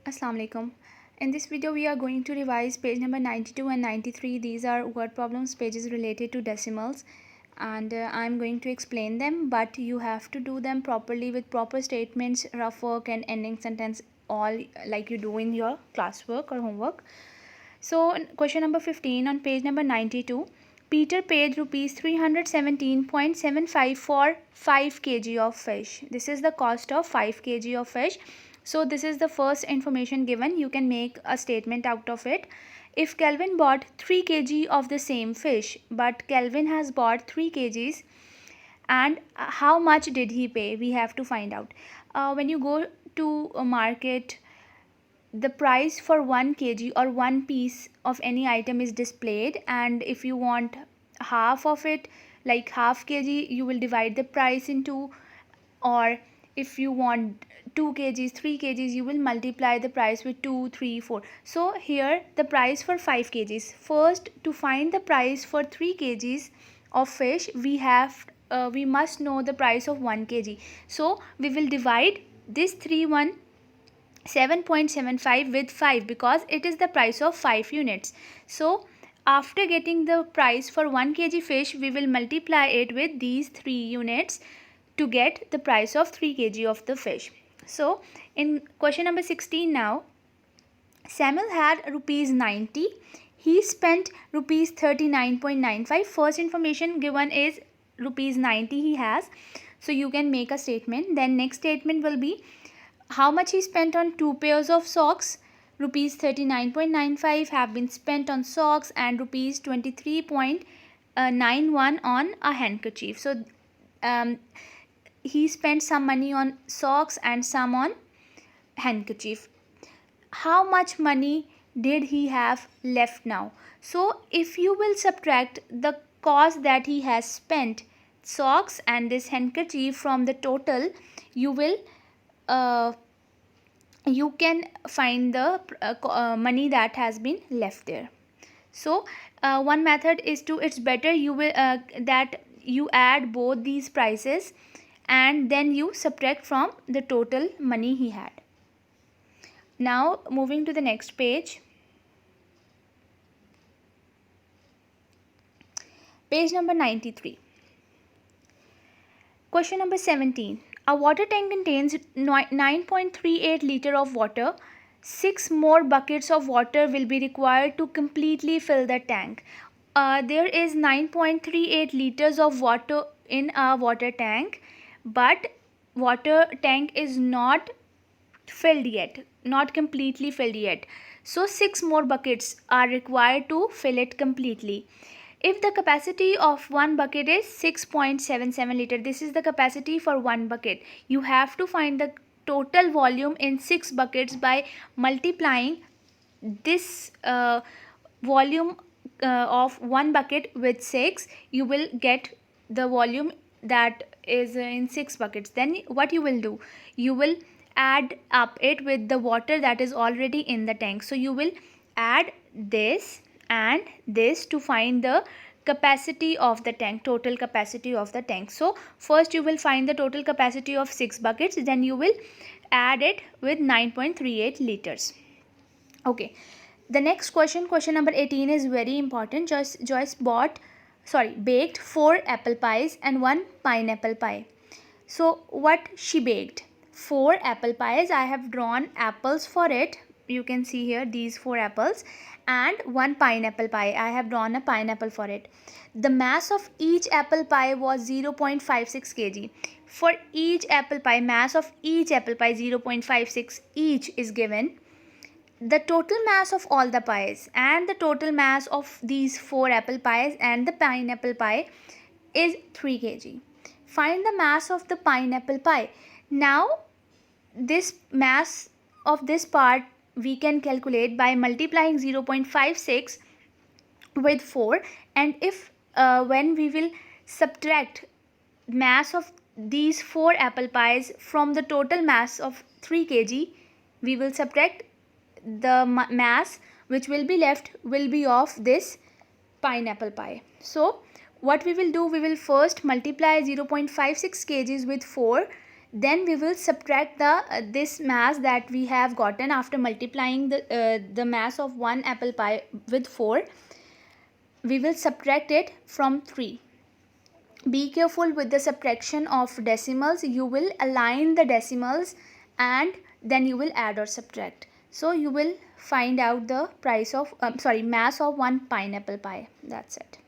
Assalamu alaikum. In this video we are going to revise page number 92 and 93. These are word problems pages related to decimals, and I'm going to explain them, but you have to do them properly with proper statements, rough work and ending sentence, all like you do in your classwork or homework. So question number 15 on page number 92. Peter paid rupees 317.75 for 5 kg of fish. This is the cost of 5 kg of fish. So this is the first information given. You can make a statement out of it. If Kelvin bought 3 kg of the same fish, but Kelvin has bought 3 kgs, and how much did he pay? We have to find out. When you go to a market, the price for 1 kg or one piece of any item is displayed, and if you want half of it, like half kg, you will divide the price into, or if you want 2 kgs 3 kgs, you will multiply the price with 2 3 4. So here the price for 5 kgs. First, to find the price for 3 kgs of fish, we must know the price of 1 kg. So we will divide this 7.75 with 5 because it is the price of 5 units. So after getting the price for 1 kg fish, we will multiply it with these 3 units to get the price of 3 kg of the fish. So in question number 16 now, Samuel had rupees 90. He spent rupees 39.95. First information given is rupees 90 he has. So you can make a statement. Then next statement will be how much he spent on 2 pairs of socks. Rupees 39.95 have been spent on socks and rupees 23.91 on a handkerchief. So he spent some money on socks and some on handkerchief. How much money did he have left now? So if you will subtract the cost that he has spent, socks and this handkerchief, from the total, you will you can find the money that has been left there. So one method is to, it's better you will that you add both these prices and then you subtract from the total money he had. Now moving to the next page, page number 93. Question number 17. A water tank contains 9.38 liter of water. 6 more buckets of water will be required to completely fill the tank. There is 9.38 liters of water in a water tank, but water tank is not filled yet, not completely filled yet. So 6 more buckets are required to fill it completely. If the capacity of one bucket is 6.77 liter, this is the capacity for one bucket. You have to find the total volume in 6 buckets by multiplying this volume of one bucket with 6. You will get the volume that is in 6 buckets. Then what you will do? You will add up it with the water that is already in the tank. So you will add this and this to find the capacity of the tank, total capacity of the tank. So first you will find the total capacity of 6 buckets, then you will add it with 9.38 liters. Okay, the next question number 18 is very important. Joyce baked 4 apple pies and 1 pineapple pie. So what she baked? 4 apple pies. I have drawn apples for it. You can see here these 4 apples, and 1 pineapple pie. I have drawn a pineapple for it. The mass of each apple pie was 0.56 kg. For each apple pie, mass of each apple pie 0.56 each is given. The total mass of all the pies and the total mass of these 4 apple pies and the pineapple pie is 3 kg. Find the mass of the pineapple pie. Now this mass of this part we can calculate by multiplying 0.56 with 4, and if when we will subtract mass of these 4 apple pies from the total mass of 3 kg, we will subtract the mass which will be left will be of this pineapple pie. So what we will do, we will first multiply 0.56 kgs with 4, Then we will subtract the this mass that we have gotten after multiplying the mass of one apple pie with 4. We will subtract it from 3. Be careful with the subtraction of decimals. You will align the decimals and then you will add or subtract. So you will find out the price of mass of one pineapple pie. That's it.